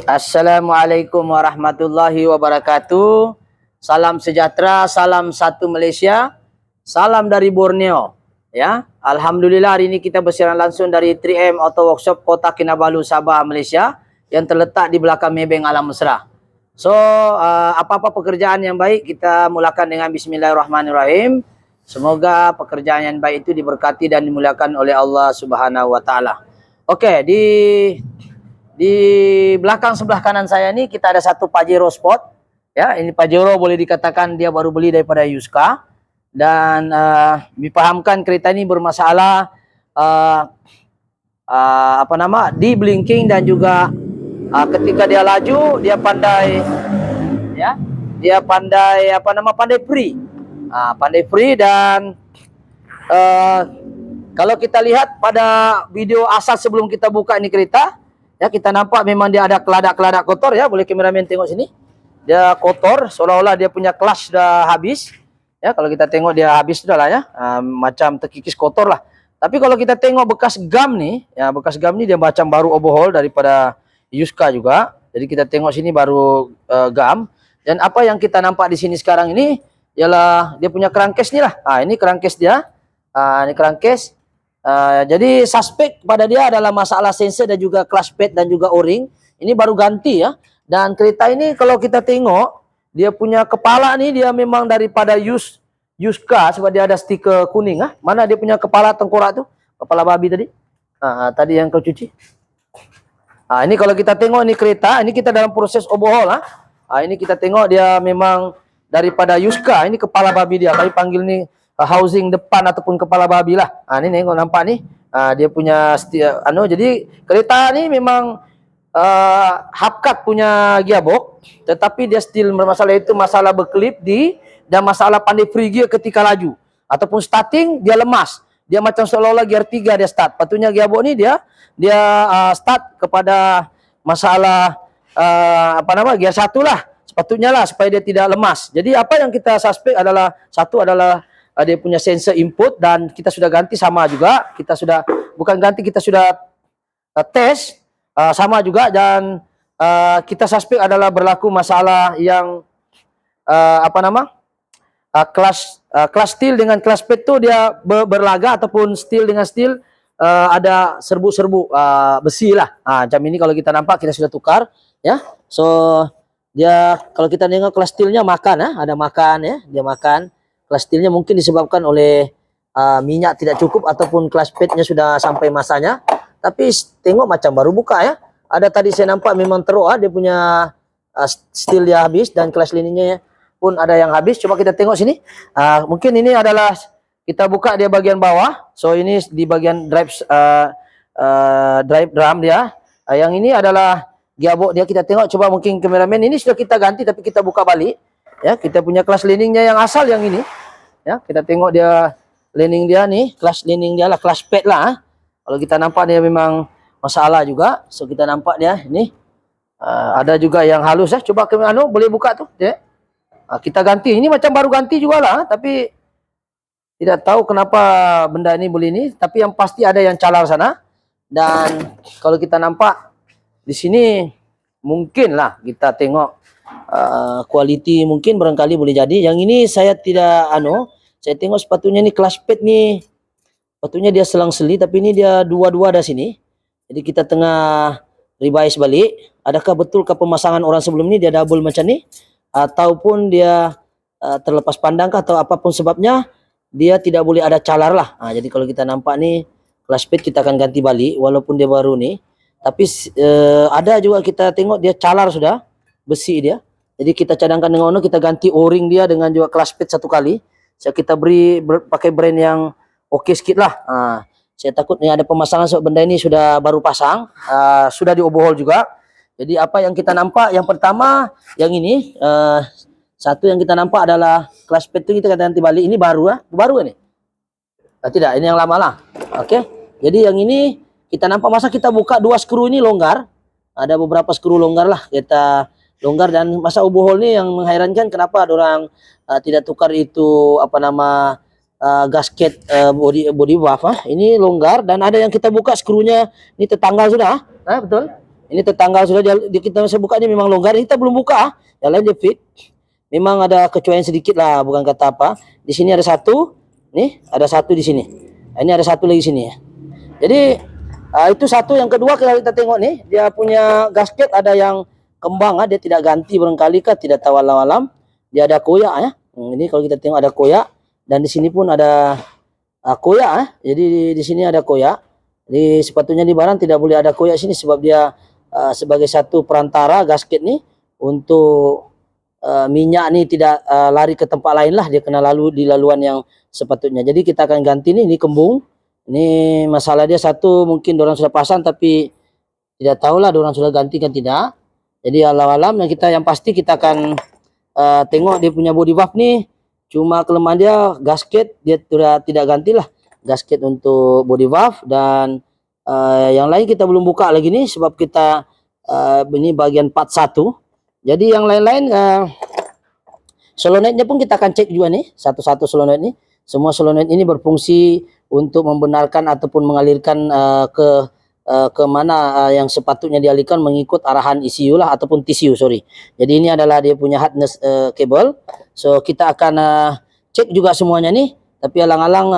Assalamualaikum warahmatullahi wabarakatuh. Salam sejahtera, salam satu Malaysia, salam dari Borneo. Ya, alhamdulillah hari ini kita bersiaran langsung dari 3M Auto Workshop Kota Kinabalu, Sabah, Malaysia, yang terletak di belakang Maybank Alam Mesra. So, apa-apa pekerjaan yang baik kita mulakan dengan Bismillahirrahmanirrahim. Semoga pekerjaan yang baik itu diberkati dan dimuliakan oleh Allah Subhanahu wa taala. Oke, di belakang sebelah kanan saya ini kita ada satu Pajero Sport. Ya, ini Pajero boleh dikatakan dia baru beli daripada Yuska. Dan dipahamkan kereta ini bermasalah di blinking dan juga ketika dia laju dia pandai pandai free. Pandai free dan kalau kita lihat pada video asal sebelum kita buka ini kereta, ya kita nampak memang dia ada keladak-keladak kotor ya. Boleh kameramen tengok sini. Dia kotor, seolah-olah dia punya clutch dah habis. Ya, kalau kita tengok dia habis sudah lah ya. Macam terkikis kotor lah. Tapi kalau kita tengok bekas gam nih, ya bekas gam nih dia macam baru overhaul daripada Yuska juga. Jadi kita tengok sini baru gam. Dan apa yang kita nampak di sini sekarang ini ialah dia punya crankcase nih lah. Ini crankcase dia. Ini crankcase. Jadi suspek pada dia adalah masalah sensor dan juga clutch pad dan juga o-ring. Ini baru ganti ya. Dan kereta ini kalau kita tengok dia punya kepala nih dia memang daripada Yuska sebab dia ada stiker kuning. Mana dia punya kepala tengkorak tuh? Kepala babi tadi. Tadi yang kau cuci. Ini kalau kita tengok ini kereta, ini kita dalam proses overhaul. Ini kita tengok dia memang daripada Yuska. Ini kepala babi dia. Kami panggil nih housing depan ataupun kepala babi lah. Ini kau nampak nih. Dia punya jadi kereta ni memang hubcap punya gearbox, tetapi dia still bermasalah, itu masalah berkelip dan masalah pandai free gear ketika laju ataupun starting dia lemas. Dia macam seolah-olah gear 3 dia start. Patutnya gearbox ni dia start kepada masalah gear 1 lah. Sepatutnya lah supaya dia tidak lemas. Jadi apa yang kita suspek adalah satu adalah dia punya sensor input dan kita sudah ganti sama juga. Kita sudah test sama juga dan kita suspek adalah berlaku masalah yang clutch steel dengan clutch pad tu dia berlaga ataupun steel dengan steel ada serbu-serbu besi lah. Macam ini kalau kita nampak kita sudah tukar ya. So dia kalau kita tengok clutch steelnya makan ada makan ya, dia makan. Clutch steelnya mungkin disebabkan oleh minyak tidak cukup ataupun clutch padnya sudah sampai masanya. Tapi tengok macam baru buka ya. Ada tadi saya nampak memang teruk dia punya steel dia habis dan clutch liningnya pun ada yang habis. Coba kita tengok sini. Mungkin ini adalah kita buka dia bagian bawah. So ini di bagian drive drum dia. Yang ini adalah gearbox dia, kita tengok. Coba mungkin kameramen, ini sudah kita ganti tapi kita buka balik. Ya, kita punya clutch liningnya yang asal yang ini. Ya, kita tengok dia lining dia nih, clutch lining dia lah, clutch pad lah. Kalau kita nampak dia memang masalah juga. So kita nampak dia ini ada juga yang halus ya. Coba boleh buka tuh dia. Kita ganti. Ini macam baru ganti juga lah, tapi tidak tahu kenapa benda ini boleh ini, tapi yang pasti ada yang calar sana. Dan kalau kita nampak di sini mungkin lah kita tengok kualiti mungkin barangkali boleh jadi. Yang ini saya tidak saya tengok sepatutnya ni clutch pad ni sepatutnya dia selang-seli, tapi ini dia dua-dua ada sini. Jadi kita tengah revise balik, adakah betulkah pemasangan orang sebelum ni dia double macam ni ataupun dia terlepas pandang atau apapun sebabnya dia tidak boleh ada calar lah. Jadi kalau kita nampak ni clutch pad kita akan ganti balik walaupun dia baru ni, tapi ada juga kita tengok dia calar sudah besi dia. Jadi kita cadangkan dengan kita ganti o-ring dia dengan juga clutch pad satu kali. Kita pakai brand yang okey sikit lah. Saya takut ni ada pemasangan sebab benda ini sudah baru pasang, sudah di overhaul juga. Jadi apa yang kita nampak yang pertama yang ini satu yang kita nampak adalah clutch pad tu kita ganti balik. Ini baru ini. Tidak, ini yang lama lah. Okey. Jadi yang ini kita nampak masa kita buka dua skru ini longgar. Ada beberapa skru longgar lah, kita longgar. Dan masa overhaul ni yang menghairankan kenapa ada orang tidak tukar itu gasket body buff. Ini longgar dan ada yang kita buka skrunya ini tertanggal sudah. Betul. Ini tetangga sudah kita saya buka ini memang longgar. Ini kita belum buka. Yang lain dia fit. Memang ada kecuaian sedikit lah, bukan kata apa. Di sini ada satu. Nih, ada satu di sini. Ini ada satu lagi sini ya. Jadi itu satu. Yang kedua kalau kita tengok nih, dia punya gasket ada yang kembang, dia tidak ganti barangkali kah, tidak tahu alam-alam. Dia ada koyak ya. Ini kalau kita tengok ada koyak, dan di sini pun ada koyak. Jadi di sini ada koyak. Jadi sepatutnya di barang tidak boleh ada koyak sini sebab dia sebagai satu perantara gasket nih untuk minyak nih tidak lari ke tempat lain lah, dia kena lalu di laluan yang sepatutnya. Jadi kita akan ganti nih, ini kembung. Ini masalah dia satu, mungkin orang sudah pasang tapi tidak tahulah orang sudah ganti kan tidak. Jadi alam-alam yang pasti kita akan tengok dia punya body valve nih. Cuma kelemahan dia gasket dia sudah tidak gantilah gasket untuk body valve, dan yang lain kita belum buka lagi nih sebab kita ini bagian part 1. Jadi yang lain-lain solenoidnya pun kita akan cek juga nih satu-satu solenoid nih. Semua solenoid ini berfungsi untuk membenarkan ataupun mengalirkan ke mana yang sepatutnya dialihkan mengikut arahan ECU lah ataupun TCU, sorry. Jadi ini adalah dia punya hardness cable. So kita akan cek juga semuanya nih. Tapi alang-alang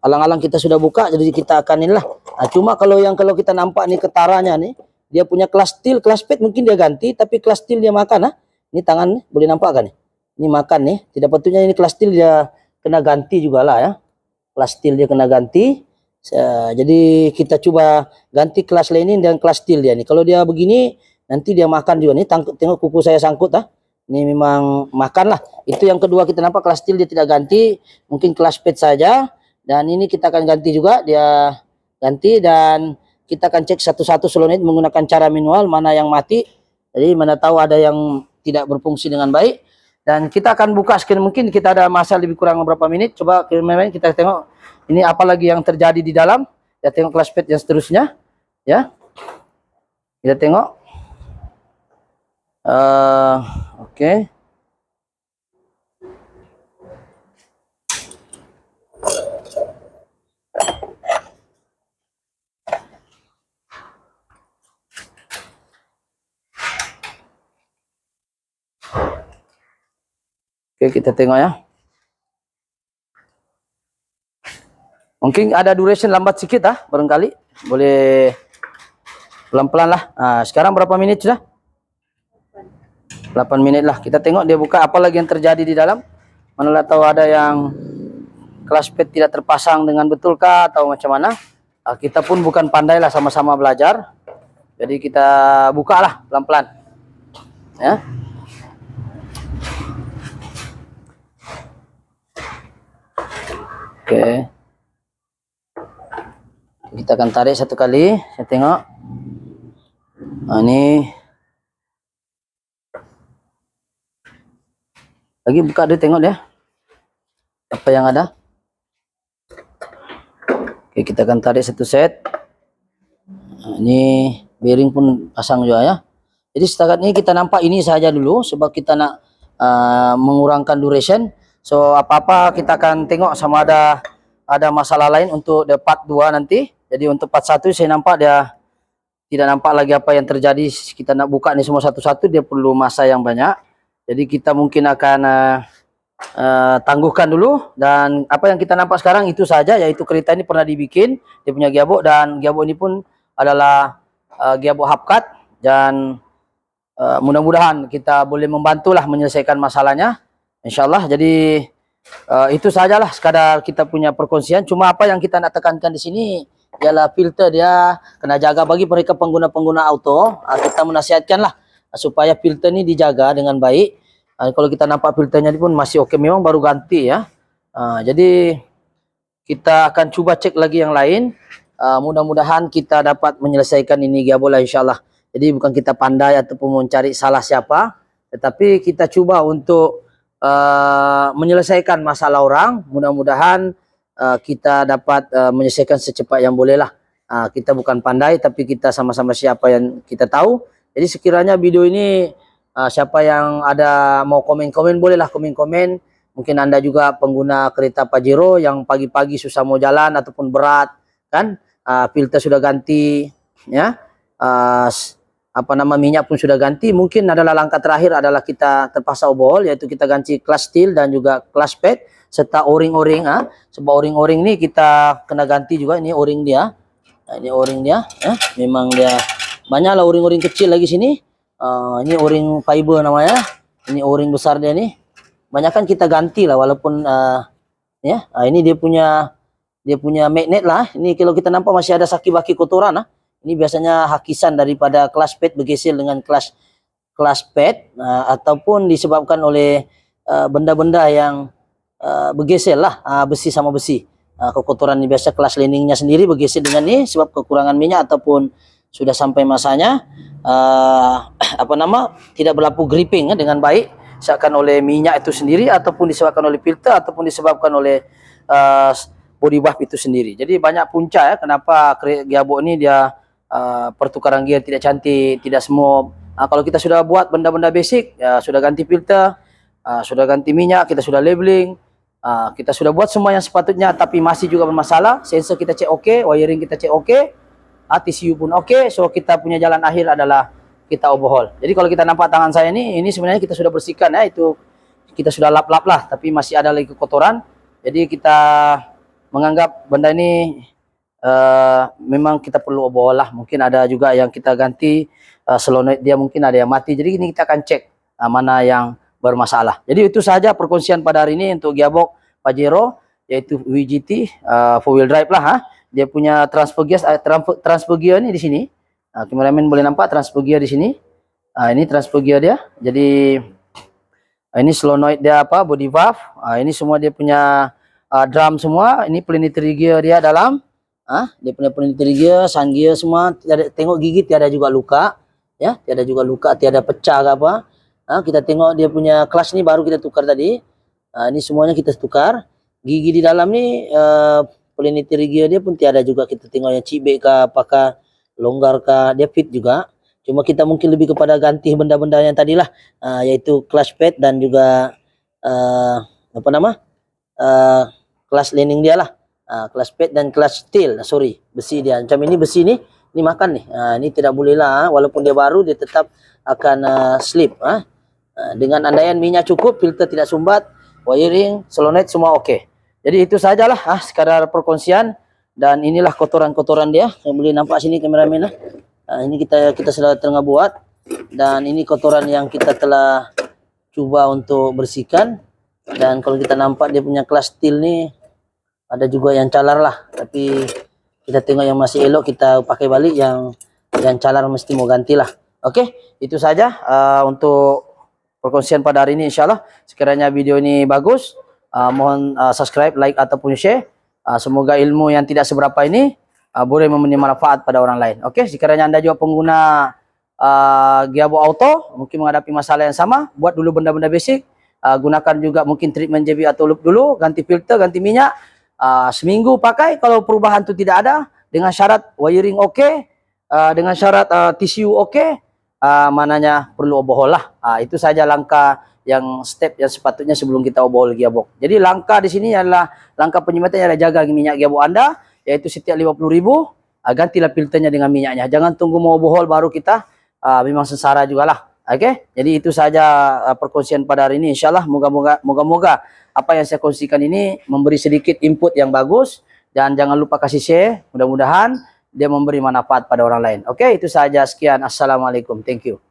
alang-alang kita sudah buka, jadi kita akan inilah. Cuma kalau kita nampak nih ketaranya nih, dia punya kelas steel, kelas pad mungkin dia ganti, tapi kelas steel dia makan. Ini tangan nih, boleh nampak kan nih? Ini makan nih, tidak patutnya ini kelas steel dia kena ganti juga lah ya. Kelas steel dia kena ganti. Jadi kita coba ganti kelas lining dan kelas steel dia nih. Kalau dia begini nanti dia makan juga nih. Tengok kuku saya sangkut Ini memang makan lah. Itu yang kedua kita nampak kelas steel dia tidak ganti, mungkin kelas pad saja. Dan ini kita akan ganti juga, dia ganti, dan kita akan cek satu-satu solenoid menggunakan cara manual mana yang mati. Jadi mana tahu ada yang tidak berfungsi dengan baik. Dan kita akan buka sekian mungkin, kita ada masa lebih kurang beberapa menit. Coba kita tengok ini apa lagi yang terjadi di dalam. Kita tengok kelas pad yang seterusnya ya. Kita tengok. Oke. Oke, kita tengok ya. Mungkin ada duration lambat sedikit barangkali. Boleh pelan-pelan lah. Sekarang berapa menit sudah? 8 menit lah. Kita tengok dia buka apa lagi yang terjadi di dalam. Manalah tahu ada yang kelas pad tidak terpasang dengan betulkah atau macam mana. Kita pun bukan pandai lah, sama-sama belajar. Jadi kita buka lah pelan-pelan. Ya. Oke. Kita akan tarik satu kali. Saya tengok. Ini. Lagi buka dia, tengok dia. Apa yang ada. Oke, kita akan tarik satu set. Ini bearing pun pasang juga ya. Jadi setakat ini kita nampak ini saja dulu sebab kita nak mengurangkan duration. So apa-apa kita akan tengok sama ada masalah lain untuk part 2 nanti. Jadi untuk part 1 saya nampak dia tidak nampak lagi apa yang terjadi. Kita nak buka ini semua satu-satu, dia perlu masa yang banyak. Jadi kita mungkin akan tangguhkan dulu, dan apa yang kita nampak sekarang itu saja, yaitu kereta ini pernah dibikin, dia punya gearbox, dan gearbox ini pun adalah gearbox hubcut, dan mudah-mudahan kita boleh membantulah menyelesaikan masalahnya, insyaallah. Jadi itu sajalah sekadar kita punya perkongsian. Cuma apa yang kita nak tekankan di sini ialah filter dia kena jaga. Bagi mereka pengguna-pengguna auto, kita menasihatkanlah supaya filter ini dijaga dengan baik. Kalau kita nampak filternya pun masih oke, memang baru ganti ya. Jadi kita akan coba cek lagi yang lain. Mudah-mudahan kita dapat menyelesaikan ini gearbox insyaallah. Jadi bukan kita pandai ataupun mencari salah siapa, tetapi kita coba untuk menyelesaikan masalah orang. Mudah-mudahan kita dapat menyelesaikan secepat yang boleh lah. Kita bukan pandai, tapi kita sama-sama siapa yang kita tahu. Jadi sekiranya video ini siapa yang ada mau komen-komen, bolehlah komen-komen. Mungkin Anda juga pengguna kereta Pajero yang pagi-pagi susah mau jalan ataupun berat kan, filter sudah ganti ya. minyak pun sudah ganti. Mungkin adalah langkah terakhir adalah kita terpaksa overhaul, yaitu kita ganti clutch steel dan juga clutch pad serta o-ring. Sebab o-ring ini kita kena ganti juga. Ini o-ring dia. Nah, ini o-ring dia. Memang dia banyaklah o-ring kecil lagi sini. Ini o-ring fiber namanya. Ini o-ring besar dia nih. Banyak kita ganti lah, walaupun ini dia punya magnet lah. Ini kalau kita nampak masih ada saki-baki kotoran. Ini biasanya hakisan daripada clutch pad bergeser dengan clutch pad, ataupun disebabkan oleh benda-benda yang bergeser lah, besi sama besi. Kekotoran ini biasa clutch liningnya sendiri bergeser dengan ini sebab kekurangan minyak ataupun sudah sampai masanya tidak berlaku gripping dengan baik, disebabkan oleh minyak itu sendiri ataupun disebabkan oleh filter ataupun disebabkan oleh body valve itu sendiri. Jadi banyak punca kenapa gearbox ini dia pertukaran gear tidak cantik, tidak smooth. Kalau kita sudah buat benda-benda basic, sudah ganti filter, sudah ganti minyak, kita sudah labeling, kita sudah buat semua yang sepatutnya, tapi masih juga bermasalah. Sensor kita cek oke, wiring kita cek oke, TCU pun oke. So kita punya jalan akhir adalah kita overhaul. Jadi kalau kita nampak tangan saya ini sebenarnya kita sudah bersihkan itu kita sudah lap-lap lah, tapi masih ada lagi kotoran. Jadi kita menganggap benda ini memang kita perlu overhaul lah. Mungkin ada juga yang kita ganti solenoid dia, mungkin ada yang mati. Jadi ini kita akan cek mana yang bermasalah. Jadi itu saja perkongsian pada hari ini untuk gearbox Pajero, yaitu VGT 4-wheel drive lah. Dia punya transfer gear ini di sini. Kameramen boleh nampak transfer gear di sini. Ini transfer gear dia. Jadi ini solenoid dia body valve. Ini semua dia punya drum semua. Ini planetary gear dia dalam. Dia punya planetary gear, sun gear semua. Tengok gigi tiada juga luka, ya, tiada juga luka, tiada pecah ke apa. Kita tengok dia punya clutch ni baru kita tukar tadi. Ini semuanya kita tukar. Gigi di dalam ni planetary gear dia pun tiada juga kita tengok yang cibek ke apakah longgar ke, dia fit juga. Cuma kita mungkin lebih kepada ganti benda-benda yang tadilah, yaitu clutch pad dan juga clutch lining dia lah. Clutch pad dan clutch steel, besi dia. Macam ini besi ni makan nih. Ini tidak boleh lah, walaupun dia baru dia tetap akan slip. Dengan andaian minyak cukup, filter tidak sumbat, wiring, solenoid semua oke. Jadi itu sajalah sekadar perkongsian, dan inilah kotoran-kotoran dia. Yang boleh nampak sini kameramen. Ini kita sudah tengah buat, dan ini kotoran yang kita telah coba untuk bersihkan. Dan kalau kita nampak dia punya clutch steel ni ada juga yang calar lah, tapi kita tengok yang masih elok kita pakai balik, yang calar mesti mau gantilah. Oke, itu saja untuk perkongsian pada hari ini. Insyaallah sekiranya video ini bagus, mohon subscribe, like ataupun share. Semoga ilmu yang tidak seberapa ini boleh memberi manfaat pada orang lain. Oke, sekiranya Anda juga pengguna gearbox auto, mungkin menghadapi masalah yang sama, buat dulu benda-benda basic. Gunakan juga mungkin treatment JB atau loop dulu, ganti filter, ganti minyak. Seminggu pakai, kalau perubahan itu tidak ada, dengan syarat wiring oke, dengan syarat TCU oke, mananya perlu overhaul lah. Itu saja langkah step yang sepatutnya sebelum kita overhaul gearbox. Jadi langkah di sini adalah langkah penyematan yang jaga minyak gearbox Anda, yaitu setiap 50.000 gantilah filternya dengan minyaknya. Jangan tunggu mau overhaul baru kita memang sengsara juga lah. Oke, jadi itu saja perkongsian pada hari ini. Insyaallah moga-moga apa yang saya kongsikan ini memberi sedikit input yang bagus, dan jangan lupa kasih share. Mudah-mudahan dia memberi manfaat pada orang lain. Oke, itu saja. Sekian. Assalamualaikum. Thank you.